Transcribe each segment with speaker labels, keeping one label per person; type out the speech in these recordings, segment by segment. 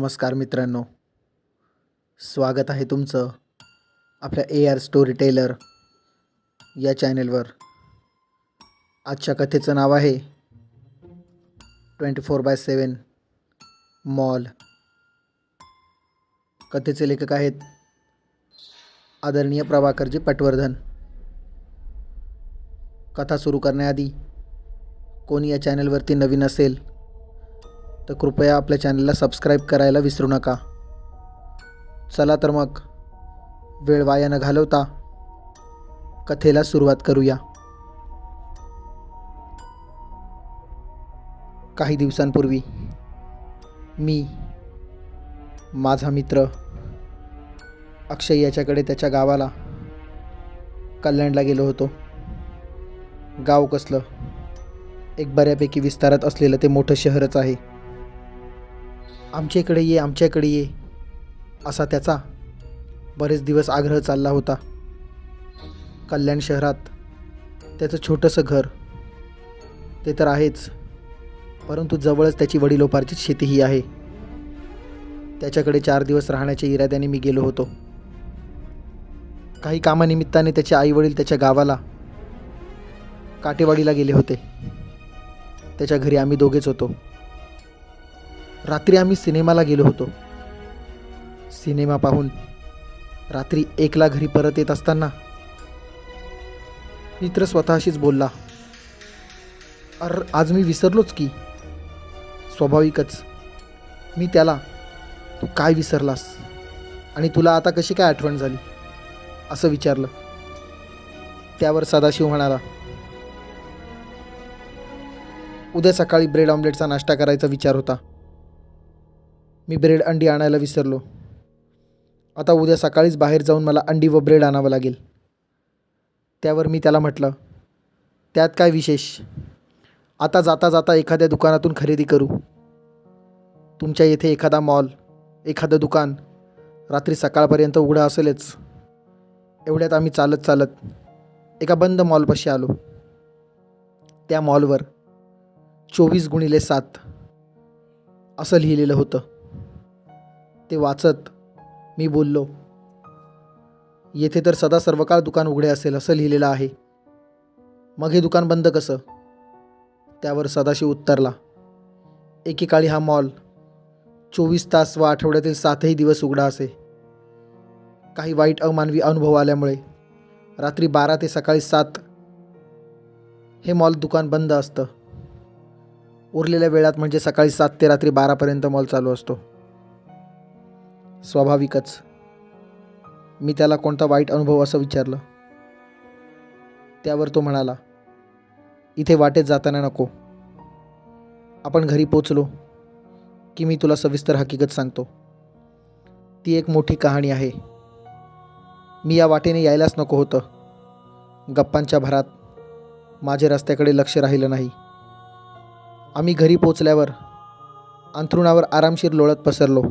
Speaker 1: नमस्कार मित्रांनो, स्वागत आहे तुमचं आपल्या AR स्टोरी टेलर या चॅनेलवर. आजच्या कथेचं नाव आहे 24/7 मॉल. कथेचे लेखक आहेत आदरणीय प्रभाकरजी पटवर्धन. कथा सुरू करण्याआधी कोणी या चॅनलवरती नवीन असेल तर कृपया आपल्या चॅनलला सबस्क्राईब करायला विसरू नका. चला तर मग वेळ वाया न घालवता कथेला सुरुवात करूया. काही दिवसांपूर्वी मी माझा मित्र अक्षय याच्याकडे त्याच्या गावाला कल्याणला गेलो होतो. गाव कसलं, एक बऱ्यापैकी विस्तारात असलेलं ते मोठं शहरच आहे. आमच्याकडे ये, आमच्याकडे ये असा त्याचा बरेच दिवस आग्रह चालला होता. कल्याण शहरात त्याचं छोटंसं घर ते तर आहेच, परंतु जवळच त्याची वडिलोपार्जित शेतीही आहे. त्याच्याकडे 4 दिवस राहण्याच्या इराद्याने मी गेलो होतो. काही कामानिमित्ताने त्याचे आईवडील त्याच्या गावाला काटेवाडीला गेले होते. त्याच्या घरी आम्ही दोघेच होतो. रात्री आम्ही सिनेमाला गेलो होतो. सिनेमा पाहून रात्री 1ला घरी परत येत असताना मित्र स्वतःशीच बोलला, आज मी विसरलोच की. स्वाभाविकच मी त्याला, तू काय विसरलास आणि तुला आता कशी काय आठवण झाली असं विचारलं. त्यावर सदाशिव म्हणाला, उद्या सकाळी ब्रेड ऑमलेटचा नाश्ता करायचा विचार होता. मी ब्रेड अंडी आणायला विसरलो. आता उद्या सकाळीच बाहेर जाऊन मला अंडी व ब्रेड आणावं लागेल. त्यावर मी त्याला म्हटलं, त्यात काय विशेष, आता जाता जाता एखाद्या दुकानातून खरेदी करू. तुमच्या येथे एखादा मॉल, एखादं दुकान रात्री सकाळपर्यंत उघडं असेलच. एवढ्यात आम्ही चालत चालत एका बंद मॉलपाशी आलो. त्या मॉलवर 24x7 असं लिहिलेलं होतं. ते वाचत मी बोललो, येथे तर सदा सर्वकाळ दुकान उघडे असेल असं लिहिलेलं आहे, मग हे दुकान बंद कसं? त्यावर सदाशिव उत्तरला, एकेकाळी हा मॉल 24 तास व आठवड्यातील 7ही दिवस उघडा असे. काही वाईट अमानवी अनुभव आल्यामुळे रात्री 12 ते सकाळी 7 हे मॉल दुकान बंद असतं. उरलेल्या वेळात म्हणजे सकाळी 7 ते रात्री 12पर्यंत मॉल चालू असतो. स्वाभाविकच मी त्याला कोणता वाईट अनुभव असं विचारलं. त्यावर तो म्हणाला, इथे वाटेत जाताना नको, आपण घरी पोचलो की मी तुला सविस्तर हकीकत सांगतो. ती एक मोठी कहाणी आहे. मी या वाटेने यायलाच नको होतं. गप्पांच्या भरात माझे रस्त्याकडे लक्ष राहिलं नाही. आम्ही घरी पोचल्यावर अंथरुणावर आरामशीर लोळत पसरलो.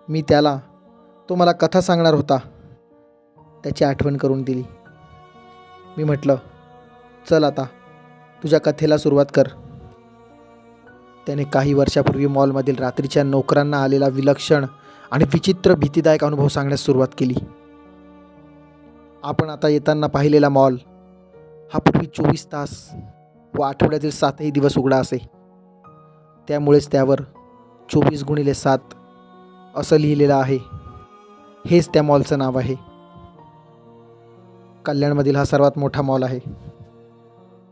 Speaker 1: मी त्याला, तो मला कथा सांगणार होता, त्याची आठवण करून दिली. मी म्हटलं, चल आता तुझ्या कथेला सुरुवात कर. त्याने काही वर्षापूर्वी मॉलमधील रात्रीच्या नोकरांना आलेला विलक्षण आणि विचित्र भीतीदायक अनुभव सांगण्यास सुरुवात केली. आपण आता येताना पाहिलेला मॉल हा पूर्वी 24 तास व आठवड्यातील 7ही दिवस उघडा असे. त्यामुळेच त्यावर 24x7 असं लिहिलेलं आहे. हेच त्या मॉलचं नाव आहे. कल्याणमधील हा सर्वात मोठा मॉल आहे.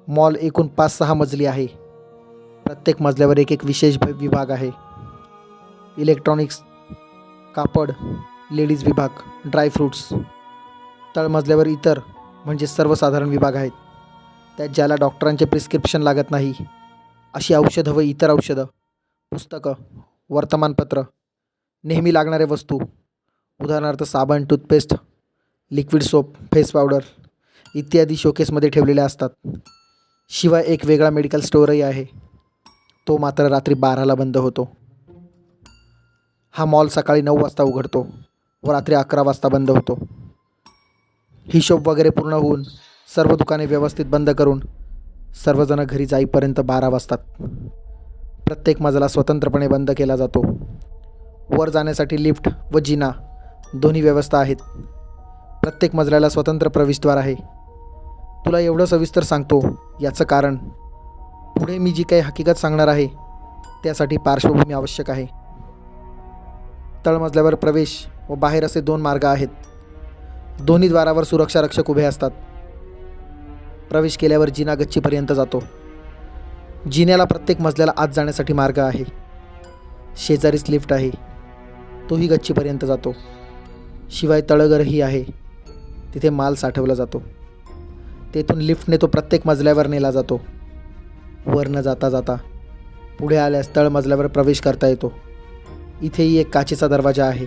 Speaker 1: मॉल एकूण 5-6 मजली आहे. प्रत्येक मजल्यावर एक विशेष विभाग आहे. इलेक्ट्रॉनिक्स, कापड, लेडीज विभाग, ड्रायफ्रूट्स. तळमजल्यावर इतर म्हणजे सर्वसाधारण विभाग आहेत. त्यात ज्याला डॉक्टरांचे प्रिस्क्रिप्शन लागत नाही अशी औषधं व इतर औषधं, पुस्तकं, वर्तमानपत्र, नेहमी लागणारे वस्तू, उदाहरणार्थ साबण, toothpaste, liquid soap, face powder इत्यादी शोकेसमध्ये ठेवलेल्या असतात. शिवाय एक वेगळा मेडिकल स्टोअरही आहे. तो मात्र रात्री 12ला बंद होतो. हा मॉल सकाळी 9 वाजता उघडतो व रात्री 11 वाजता बंद होतो. हिशोब वगैरे पूर्ण होऊन सर्व दुकाने व्यवस्थित बंद करून सर्वजण घरी जाईपर्यंत 12 वाजतात. प्रत्येक मजला स्वतंत्रपणे बंद केला जातो. वर जाण्यासाठी लिफ्ट व जिना दोन्ही व्यवस्था आहेत. प्रत्येक मजल्याला स्वतंत्र प्रवेशद्वार आहे. तुला एवढं सविस्तर सांगतो याचं कारण पुढे मी जी काही हकीकत सांगणार आहे त्यासाठी पार्श्वभूमी आवश्यक आहे. तळमजल्यावर प्रवेश व बाहेर असे 2 मार्ग आहेत. दोन्ही द्वारावर सुरक्षा रक्षक उभे असतात. प्रवेश केल्यावर जिना गच्चीपर्यंत जातो. जिन्याला प्रत्येक मजल्याला आत जाण्यासाठी मार्ग आहे. शेजारीच लिफ्ट आहे, तोही गच्चीपर्यंत जातो. शिवाय तळघरही आहे, तिथे माल साठवला जातो. तेथून लिफ्टने तो प्रत्येक मजल्यावर नेला जातो. वर न जाता जाता पुढे आल्यास तळमजल्यावर प्रवेश करता येतो. इथेही एक काचेचा दरवाजा आहे.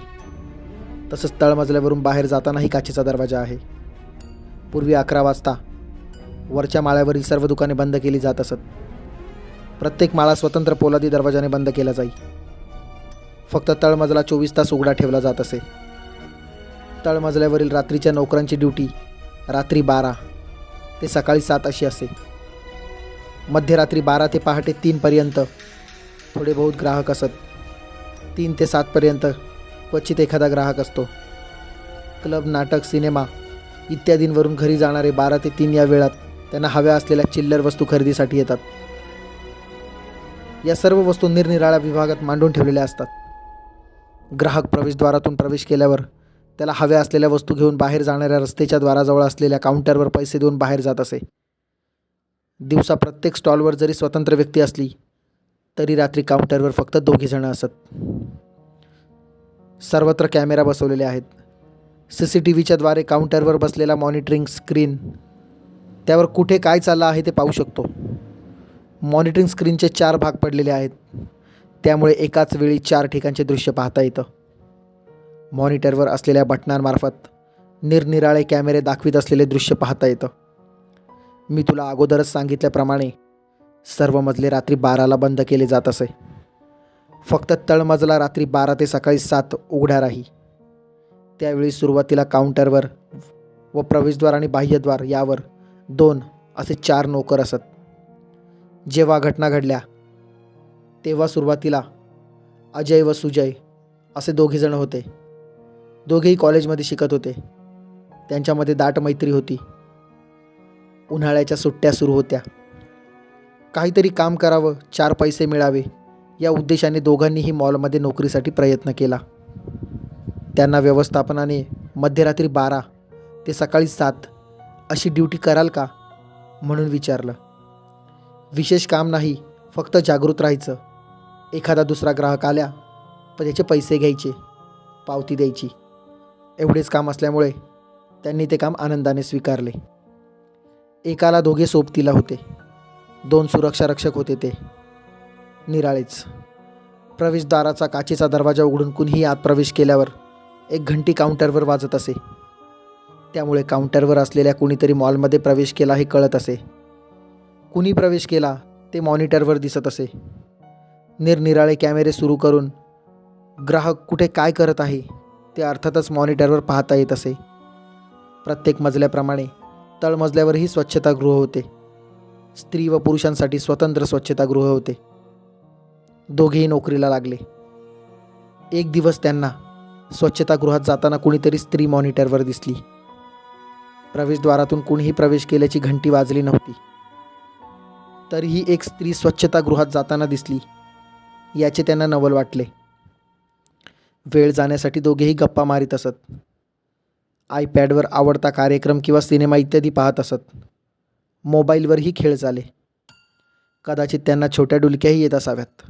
Speaker 1: तसंच तळमजल्यावरून बाहेर जातानाही काचेचा दरवाजा आहे. पूर्वी 11 वाजता वरच्या माळ्यावरील सर्व दुकाने बंद केली जात असत. प्रत्येक माळा स्वतंत्र पोलादी दरवाजाने बंद केला जाई. फक्त तळमजला 24 तास उघडा ठेवला जात असे. तळमजल्यावरील रात्रीच्या नोकरांची ड्युटी रात्री 12 ते सकाळी 7 अशी असे. मध्यरात्री 12 ते पहाटे 3 पर्यंत थोडे बहुत ग्राहक असत. 3 ते 7 पर्यंत क्वचित एखादा ग्राहक असतो. क्लब, नाटक, सिनेमा इत्यादींवरून घरी जाणारे 12 ते 3 या वेळात त्यांना हव्या असलेल्या चिल्लर वस्तू खरेदीसाठी येतात. या सर्व वस्तू निरनिराळ्या विभागात मांडून ठेवलेल्या असतात. ग्राहक प्रवेशद्वारातून प्रवेश केल्यावर त्याला हव्या असलेल्या वस्तू घेऊन बाहेर जाणाऱ्या रस्त्याच्या द्वाराजवळ असलेल्या काउंटरवर पैसे देऊन बाहेर जात असे. दिवसा प्रत्येक स्टॉलवर जरी स्वतंत्र व्यक्ती असली तरी रात्री काउंटरवर फक्त 2 जण असत. सर्वत्र कॅमेरा बसवलेले आहेत. CCTVच्या द्वारे काउंटरवर बसलेला मॉनिटरिंग स्क्रीन त्यावर कुठे काय चाललं आहे ते पाहू शकतो. मॉनिटरिंग स्क्रीनचे 4 भाग पडलेले आहेत, त्यामुळे एकाच वेळी 4 ठिकाणचे दृश्य पाहता येतं. मॉनिटरवर असलेल्या बटनांमार्फत निरनिराळे कॅमेरे दाखवित असलेले दृश्य पाहता येतं. मी तुला अगोदरच सांगितल्याप्रमाणे सर्व मजले रात्री 12ला बंद केले जात असे. फक्त तळमजला रात्री 12 ते सकाळी 7 उघडा राही. त्यावेळी सुरुवातीला काउंटरवर व प्रवेशद्वार आणि बाह्यद्वार यावर 2 असे 4 नोकर असत. जेव्हा घटना घडल्या तेव्हा सुरुवातीला अजय व सुजय असे 2 जण होते. दोघेही कॉलेजमध्ये शिकत होते. त्यांच्यामध्ये दाट मैत्री होती. उन्हाळ्याच्या सुट्ट्या सुरू होत्या. काहीतरी काम करावं, 4 पैसे मिळावे या उद्देशाने दोघांनीही मॉलमध्ये नोकरीसाठी प्रयत्न केला. त्यांना व्यवस्थापनाने मध्यरात्री 12 ते सकाळी 7 अशी ड्युटी कराल का म्हणून विचारलं. विशेष काम नाही, फक्त जागृत राहायचं. एखादा दुसरा ग्राहक आल्या पण त्याचे पैसे घ्यायचे, पावती द्यायची, एवढेच काम असल्यामुळे त्यांनी ते काम आनंदाने स्वीकारले. एकाला 2 सोबतीला होते. 2 सुरक्षा रक्षक होते. ते निराळेच. प्रवेशद्वाराचा काचेचा दरवाजा उघडून कुणीही आत प्रवेश केल्यावर एक घंटी काउंटरवर वाजत असे. त्यामुळे काउंटरवर असलेल्या कुणीतरी मॉलमध्ये प्रवेश केला हे कळत असे. कुणी प्रवेश केला ते मॉनिटरवर दिसत असे. निरनिराळे कॅमेरे सुरू करून ग्राहक कुठे काय करत आहे ते अर्थातच मॉनिटरवर पाहता येत असे. प्रत्येक मजल्याप्रमाणे तळमजल्यावरही स्वच्छतागृह होते. स्त्री व पुरुषांसाठी स्वतंत्र स्वच्छतागृह होते. दोघेही नोकरीला लागले. एक दिवस त्यांना स्वच्छतागृहात जाताना कुणीतरी स्त्री मॉनिटरवर दिसली. प्रवेशद्वारातून कुणीही प्रवेश केल्याची घंटी वाजली नव्हती. तरीही एक स्त्री स्वच्छतागृहात जाताना दिसली याचे त्यांना नवल वाटले. वेळ जाण्यासाठी दोघेही गप्पा मारीत असत. आयपॅडवर आवडता कार्यक्रम किंवा सिनेमा इत्यादी पाहत असत. मोबाईलवरही खेळ चाले. कदाचित त्यांना छोट्या डुलक्याही येत असाव्यात.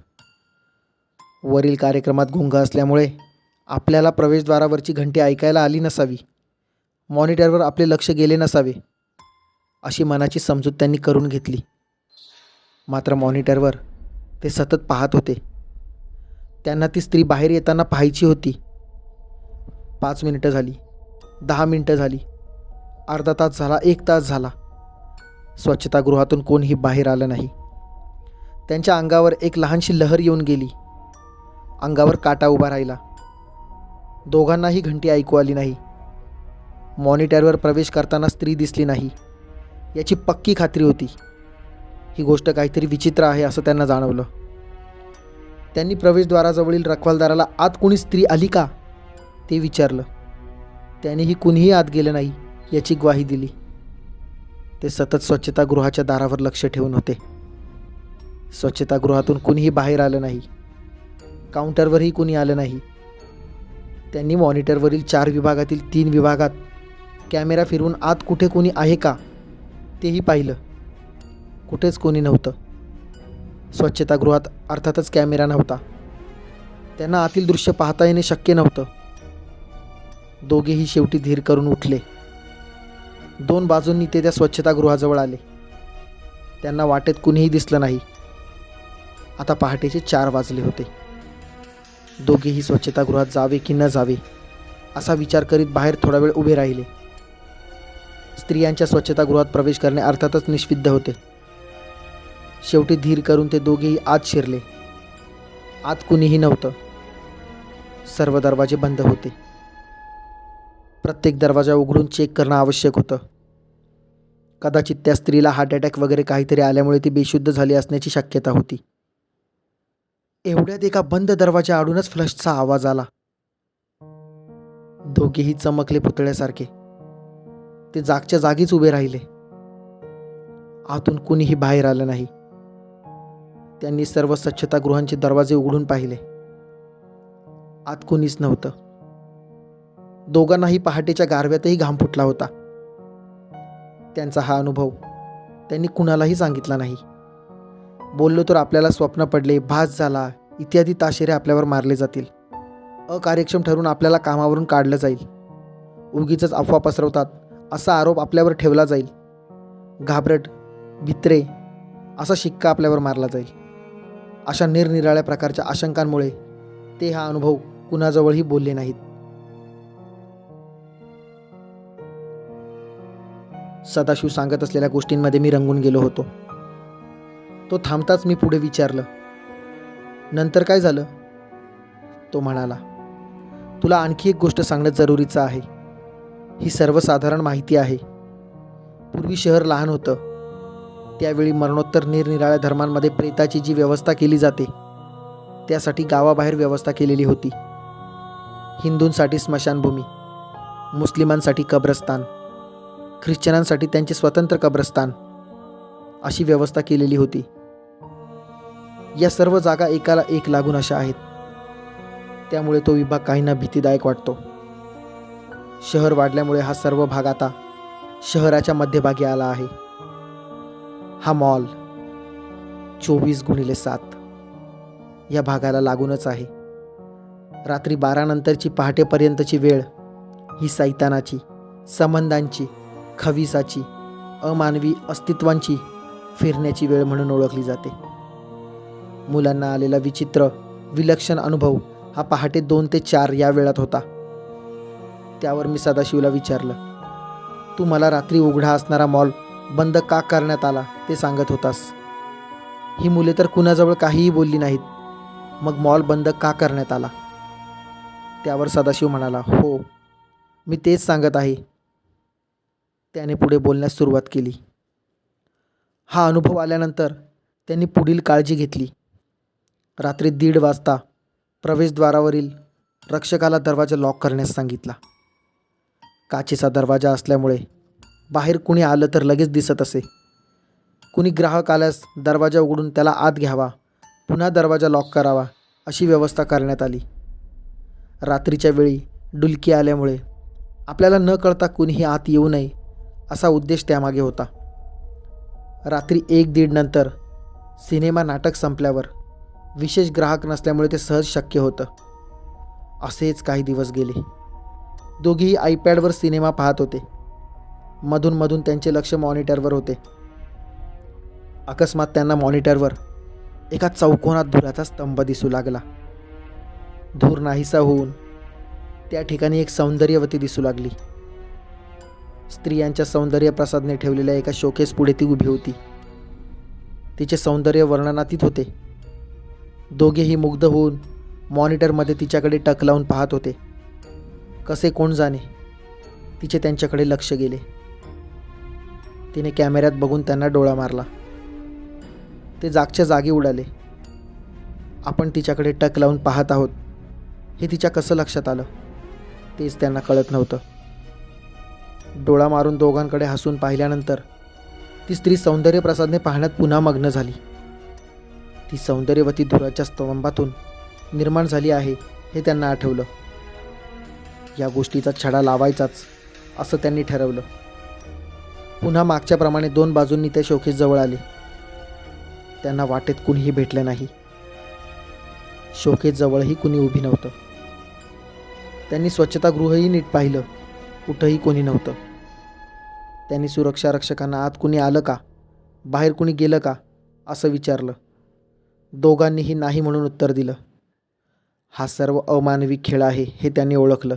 Speaker 1: वरील कार्यक्रमात गुंग असल्यामुळे आपल्याला प्रवेशद्वारावरची घंटी ऐकायला आली नसावी. मॉनिटरवर आपले लक्ष गेले नसावे अशी मनाची समजूत त्यांनी करून घेतली. मात्र मॉनिटरवर ते सतत पाहत होते. त्यांना ती स्त्री बाहेर येताना पाहायची होती. 5 मिनिटं झाली, 10 मिनिटं झाली, अर्धा तास झाला, 1 तास झाला. स्वच्छतागृहातून कोणीही बाहेर आलं नाही. त्यांच्या अंगावर एक लहानशी लहर येऊन गेली. अंगावर काटा उभा राहिला. दोघांनाही घंटी ऐकू आली नाही. मॉनिटरवर प्रवेश करताना स्त्री दिसली नाही याची पक्की खात्री होती. ही गोष्ट काहीतरी विचित्र आहे असं त्यांना जाणवलं. त्यांनी प्रवेशद्वाराजवळील रखवालदाराला आत कोणी स्त्री आली का ते विचारलं. त्यानेही कुणीही आत गेलं नाही याची ग्वाही दिली. ते सतत स्वच्छतागृहाच्या दारावर लक्ष ठेवून होते. स्वच्छतागृहातून कुणीही बाहेर आलं नाही. काउंटरवरही कुणी आलं नाही. त्यांनी मॉनिटरवरील 4 विभागातील 3 विभागात कॅमेरा फिरवून आत कुठे कोणी आहे का तेही पाहिलं. कुठेच कोणी नव्हतं. स्वच्छतागृहात अर्थातच कॅमेरा नव्हता. त्यांना आतील दृश्य पाहता येणे शक्य नव्हतं. दोघेही शेवटी धीर करून उठले. 2 बाजूंनी ते त्या स्वच्छतागृहाजवळ आले. त्यांना वाटेत कुणीही दिसलं नाही. आता पहाटेचे 4 वाजले होते. दोघेही स्वच्छतागृहात जावे की न जावे असा विचार करीत बाहेर थोडा वेळ उभे राहिले. स्त्रियांच्या स्वच्छतागृहात प्रवेश करणे अर्थातच निषिद्ध होते. शेवटी धीर करून ते दोघेही आत शिरले. आत कुणीही नव्हतं. सर्व दरवाजे बंद होते. प्रत्येक दरवाजा उघडून चेक करणं आवश्यक होतं. कदाचित त्या स्त्रीला हार्ट अटॅक वगैरे काहीतरी आल्यामुळे ती बेशुद्ध झाली असण्याची शक्यता होती. एवढ्यात एका बंद दरवाजा आडूनच फ्लशचा आवाज आला. दोघेही चमकले पुतळ्यासारखे. ते जागच्या जागीच उभे राहिले. आतून कुणीही बाहेर आलं नाही. त्यांनी सर्व स्वच्छतागृहांचे दरवाजे उघडून पाहिले. आत कुणीच नव्हतं. दोघांनाही पहाटेच्या गारव्यातही घाम फुटला होता. त्यांचा हा अनुभव त्यांनी कुणालाही सांगितला नाही. बोललो तर आपल्याला स्वप्न पडले, भास झाला इत्यादी ताशेरे आपल्यावर मारले जातील. अकार्यक्षम ठरून आपल्याला कामावरून काढलं जाईल. उगीचच अफवा पसरवतात असा आरोप आपल्यावर ठेवला जाईल. घाबरट, भित्रे असा शिक्का आपल्यावर मारला जाईल. अशा निरनिराळ्या प्रकारच्या आशंकांमुळे ते हा अनुभव कुणाजवळही बोलले नाहीत. सदाशिव सांगत असलेल्या गोष्टींमध्ये मी रंगून गेलो होतो. तो थांबताच मी पुढे विचारलं, नंतर काय झालं? तो म्हणाला, तुला आणखी एक गोष्ट सांगणं जरुरीचं आहे. ही सर्वसाधारण माहिती आहे. पूर्वी शहर लहान होतं. त्यावेळी मरणोत्तर निरनिराळ्या धर्मांमध्ये प्रेताची जी व्यवस्था केली जाते त्यासाठी गावाबाहेर व्यवस्था केलेली होती. हिंदूंसाठी स्मशानभूमी, मुस्लिमांसाठी कब्रस्तान, ख्रिश्चनांसाठी त्यांचे स्वतंत्र कब्रस्तान अशी व्यवस्था केलेली होती. या सर्व जागा एकाला एक लागून अशा आहेत. त्यामुळे तो विभाग काहींना भीतीदायक वाटतो. शहर वाढल्यामुळे हा सर्व भाग आता शहराच्या मध्यभागी आला आहे. हा मॉल 24x7 या भागाला लागूनच आहे. रात्री 12 नंतरची पहाटेपर्यंतची वेळ ही सैतानाची, संबंधांची, खविसाची, अमानवी अस्तित्वांची फिरण्याची वेळ म्हणून ओळखली जाते. मुलांना आलेला विचित्र विलक्षण अनुभव हा पहाटे 2 ते 4 या वेळात होता. त्यावर मी सदाशिवला विचारलं, तू मला रात्री उघडा असणारा मॉल बंद का करण्यात आला ते सांगत होतास. ही मुले तर कुणाजवळ काहीही बोलली नाहीत. मग मॉल बंद का करण्यात आला? त्यावर सदाशिव म्हणाला, हो, मी तेच सांगत आहे. त्याने पुढे बोलण्यास सुरुवात केली. हा अनुभव आल्यानंतर त्यांनी पुढील काळजी घेतली. रात्री 1:30 वाजता प्रवेशद्वारावरील रक्षकाला दरवाजा लॉक करण्यास सांगितला. काचेचा दरवाजा असल्यामुळे बाहेर कुणी आलं तर लगेच दिसत असे. कुणी ग्राहक आल्यास दरवाजा उघडून त्याला आत घ्यावा, पुन्हा दरवाजा लॉक करावा अशी व्यवस्था करण्यात आली. रात्रीच्या वेळी डुलकी आल्यामुळे आपल्याला न कळता कुणीही आत येऊ नये असा उद्देश त्यामागे होता. रात्री 1-1:30 नंतर सिनेमा नाटक संपल्यावर विशेष ग्राहक नसल्यामुळे ते सहज शक्य होतं. असेच काही दिवस गेले. दोघेही आयपॅडवर सिनेमा पाहत होते. मधून त्यांचे लक्ष मॉनिटरवर होते. अकस्मात त्यांना मॉनिटरवर एका चौकोनात धुराचा स्तंभ दिसू लागला. धूर नाहीसा होऊन त्या ठिकाणी एक सौंदर्यवती दिसू लागली. स्त्रियांच्या सौंदर्य प्रसादने ठेवलेल्या एका शोकेस पुढे ती उभी होती. तिचे सौंदर्य वर्णनातीत होते. दोघेही मुग्ध होऊन मॉनिटरमध्ये तिच्याकडे टक लावून पाहत होते. कसे कोण जाणे तिचे त्यांच्याकडे लक्ष गेले. तिने कॅमेऱ्यात बघून त्यांना डोळा मारला. ते जागच्या जागी उडाले. आपण तिच्याकडे टक लावून पाहत आहोत हे तिच्या कसं लक्षात आलं तेच त्यांना कळत नव्हतं. डोळा मारून दोघांकडे हसून पाहिल्यानंतर ती स्त्री सौंदर्यप्रसादने पाहण्यात पुन्हा मग्न झाली. ती सौंदर्यवती धुराच्या स्तंभातून निर्माण झाली आहे हे त्यांना आठवलं. या गोष्टीचा छडा लावायचाच असं त्यांनी ठरवलं. पुन्हा मागच्याप्रमाणे 2 बाजूंनी ते शोकेस जवळ आले. त्यांना वाटेत कुणीही भेटलं नाही. शोकेस जवळही कुणी उभी नव्हतं. त्यांनी स्वच्छतागृहही नीट पाहिलं, कुठंही कोणी नव्हतं. त्यांनी सुरक्षा रक्षकांना आत कुणी आलं का, बाहेर कुणी गेलं का असं विचारलं. दोघांनीही नाही म्हणून उत्तर दिलं. हा सर्व अमानवी खेळ आहे हे त्यांनी ओळखलं.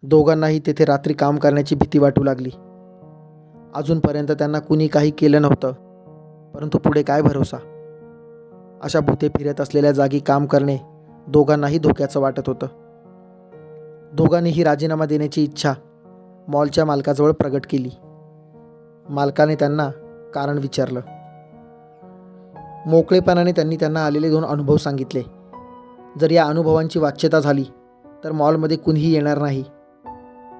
Speaker 1: दोघांनाही तेथे रात्री काम करण्याची भीती वाटू लागली. अजूनपर्यंत त्यांना कुणी काही केलं नव्हतं, परंतु पुढे काय भरोसा. अशा भूते फिरत असलेल्या जागी काम करणे दोघांनाही धोक्याचं वाटत होतं. दोघांनीही राजीनामा देण्याची इच्छा मॉलच्या मालकाजवळ प्रगट केली. मालकाने त्यांना कारण विचारलं. मोकळेपणाने त्यांना आलेले 2 अनुभव सांगितले. जर या अनुभवांची वाच्यता झाली तर मॉलमध्ये कुणीही येणार नाही.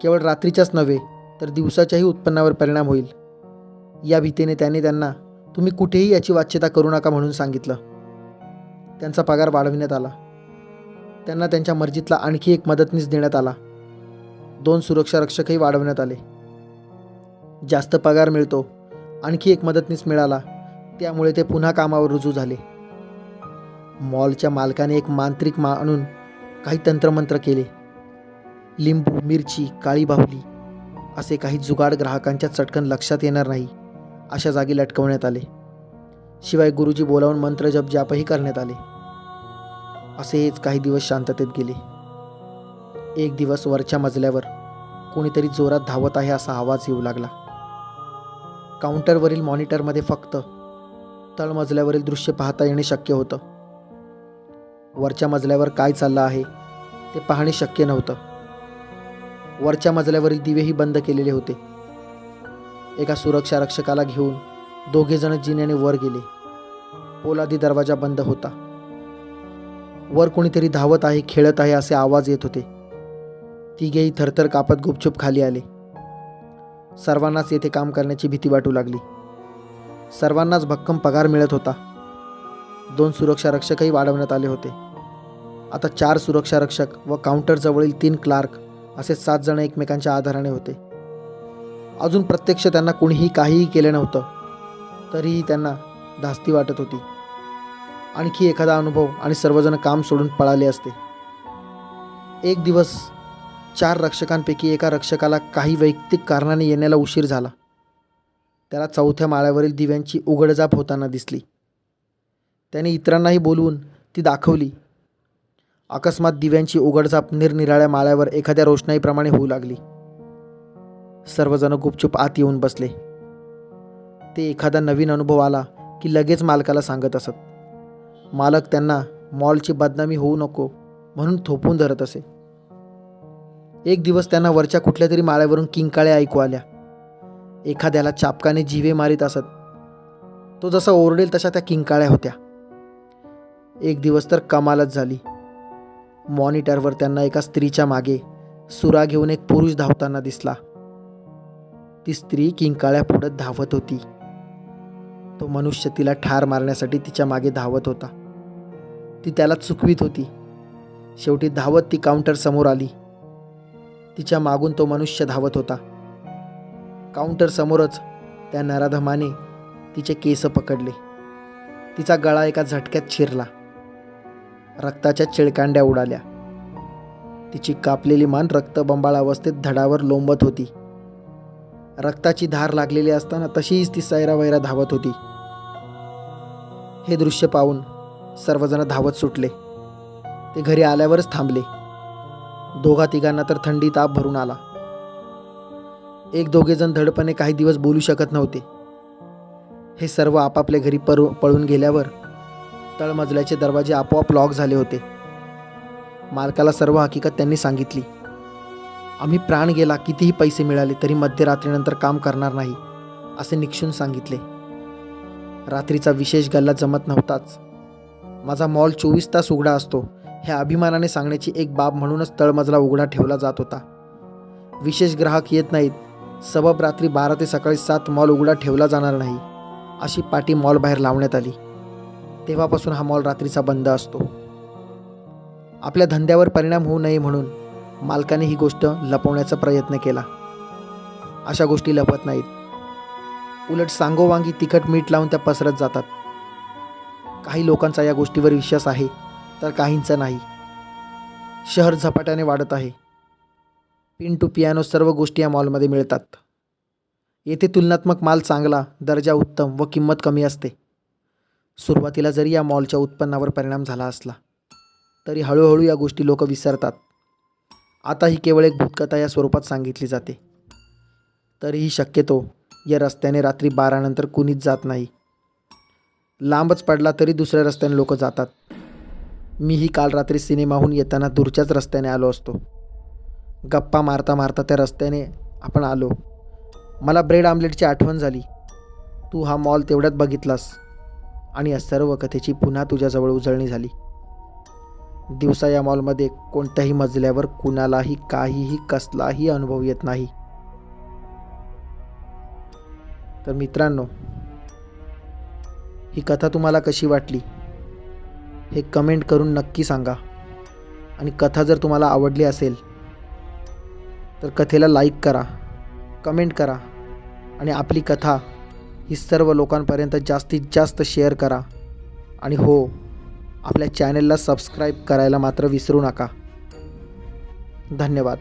Speaker 1: केवळ रात्रीच्याच नव्हे तर दिवसाच्याही उत्पन्नावर परिणाम होईल. या भीतीने त्यांना तुम्ही कुठेही याची वाच्यता करू नका म्हणून सांगितलं. त्यांचा पगार वाढविण्यात आला. त्यांना त्यांच्या मर्जीतला आणखी एक मदतनीस देण्यात आला. 2 सुरक्षा रक्षकही वाढवण्यात आले. जास्त पगार मिळतो, आणखी एक मदतनीस मिळाला, त्यामुळे ते पुन्हा कामावर रुजू झाले. मॉलच्या मालकाने एक मांत्रिक आणून काही तंत्रमंत्र केले. लिंबू, मिरची, काळी बाहुली असे काही जुगाड ग्राहकांच्या चटकन लक्षात येणार नाही अशा जागी लटकवण्यात आले. शिवाय गुरुजी बोलावून मंत्र जपही करण्यात आले. असेच काही दिवस शांततेत गेले. एक दिवस वरच्या मजल्यावर कोणीतरी जोरात धावत आहे असा आवाज येऊ लागला. काउंटरवरील मॉनिटरमध्ये फक्त तळमजल्यावरील दृश्य पाहता येणे शक्य होतं. वरच्या मजल्यावर काय चाललं आहे ते पाहणे शक्य नव्हतं. वरच्या मजल्यावरील दिवेही बंद केलेले होते. एका सुरक्षा रक्षकाला घेऊन 2 जण जिन्याने वर गेले. पोलादी दरवाजा बंद होता. वर कोणीतरी धावत आहे, खेळत आहे असे आवाज येत होते. तिघेही थरथर कापत गुपचूप खाली आले. सर्वांनाच येथे काम करण्याची भीती वाटू लागली. सर्वांनाच भक्कम पगार मिळत होता. 2 सुरक्षा रक्षकही वाढवण्यात आले होते. आता 4 सुरक्षा रक्षक व काउंटरजवळील 3 क्लार्क असे 7 जण एकमेकांच्या आधाराने होते. अजून प्रत्यक्ष त्यांना कुणीही काहीही केले नव्हतं, तरीही त्यांना धास्ती वाटत होती. आणखी एखादा अनुभव आणि सर्वजण काम सोडून पळाले असते. एक दिवस 4 रक्षकांपैकी एका रक्षकाला काही वैयक्तिक कारणाने येण्याला उशीर झाला. त्याला 4थ्या माळ्यावरील दिव्यांची उघडझाप होताना दिसली. त्याने इतरांनाही बोलवून ती दाखवली. अकस्मात दिव्यांची उघडझाप निरनिराळ्या माळ्यावर एखाद्या रोषणाईप्रमाणे होऊ लागली. सर्वजण गुपचूप आत येऊन बसले. ते एखादा नवीन अनुभव आला की लगेच मालकाला सांगत असत. मालक त्यांना मॉलची बदनामी होऊ नको म्हणून थोपवून धरत असे. एक दिवस त्यांना वरच्या कुठल्या तरी माळ्यावरून किंकाळ्या ऐकू आल्या. एखाद्याला चापकाने जीवे मारीत असत. तो जसा ओरडेल तशा त्या किंकाळ्या होत्या. एक दिवस तर कमालच झाली. मॉनिटरवर त्यांना एका स्त्रीच्या मागे सुरा घेऊन एक पुरुष धावताना दिसला. ती स्त्री किंकाळ्या पुढत धावत होती. तो मनुष्य तिला ठार मारण्यासाठी तिच्या मागे धावत होता. ती त्याला चुकवीत होती. शेवटी धावत ती काउंटर समोर आली. तिच्या मागून तो मनुष्य धावत होता. काउंटर समोरच त्या नराधमाने तिचे केस पकडले. तिचा गळा एका झटक्यात चिरला. रक्ताच्या चिळकांड्या उडाल्या. तिची कापलेली मान रक्तबंबाळ अवस्थेत धडावर लोंबत होती. रक्ताची धार लागलेली असताना तशीच ती सैरावैरा धावत होती. हे दृश्य पाहून सर्वजण धावत सुटले. ते घरी आल्यावरच थांबले. 2-3 तर थंडी ताप भरून आला. 1-2 जण धडपणे काही दिवस बोलू शकत नव्हते. हे सर्व आपापल्या घरी पळून गेल्यावर तळमजल्याचे दरवाजे आपोआप लॉक झाले होते. मालकाला सर्व हकीकत त्यांनी सांगितली. आम्ही प्राण गेला, कितीही पैसे मिळाले तरी मध्यरात्रीनंतर काम करणार नाही असे निक्षून सांगितले. रात्रीचा विशेष गल्ला जमत नव्हताच. माझा मॉल 24 तास उघडा असतो ह्या अभिमानाने सांगण्याची एक बाब म्हणूनच तळमजला उघडा ठेवला जात होता. विशेष ग्राहक येत नाहीत, सबब रात्री 12 ते सकाळी 7 मॉल उघडा ठेवला जाणार नाही अशी पाटी मॉल बाहेर लावण्यात आली. तेव्हापासून हा मॉल रात्रीचा बंद असतो. आपल्या धंद्यावर परिणाम होऊ नये म्हणून मालकाने ही गोष्ट लपवण्याचा प्रयत्न केला. अशा गोष्टी लपत नाहीत, उलट सांगोवांगी तिखट मीठ लावून त्या पसरत जातात. काही लोकांचा या गोष्टीवर विश्वास आहे तर काहींचा नाही. शहर झपाट्याने वाढत आहे. पिन टू पियानो सर्व गोष्टी या मॉलमध्ये मिळतात. येथे तुलनात्मक माल चांगला, दर्जा उत्तम व किंमत कमी असते. सुरुवातीला जरी या मॉलच्या उत्पन्नावर परिणाम झाला असला तरी हळूहळू या गोष्टी लोक विसरतात. आता ही केवळ एक भूतकथा या स्वरूपात सांगितली जाते. तरीही शक्यतो या रस्त्याने रात्री 12 नंतर कुणीच जात नाही. लांबच पडला तरी दुसऱ्या रस्त्याने लोक जातात. मीही काल रात्री सिनेमाहून येताना दूरच्याच रस्त्याने आलो असतो. गप्पा मारता मारता त्या रस्त्याने आपण आलो. मला ब्रेड आमलेटची आठवण झाली. तू हा मॉल तेवढ्यात बघितलास आणि या सर्व कथेची पुन्हा तुझ्याजवळ उजळणी झाली. दिवसा या मॉलमध्ये कोणत्याही मजल्यावर कुणालाही काहीही कसलाही अनुभव येत नाही. तर मित्रांनो, ही कथा तुम्हाला कशी वाटली हे कमेंट करून नक्की सांगा. आणि कथा जर तुम्हाला आवडली असेल तर कथेला लाईक करा, कमेंट करा आणि आपली कथा ही सर्व लोकांपर्यंत जास्तीत जास्त शेअर करा. आणि हो, आपल्या चॅनलला सबस्क्राईब करायला मात्र विसरू नका. धन्यवाद.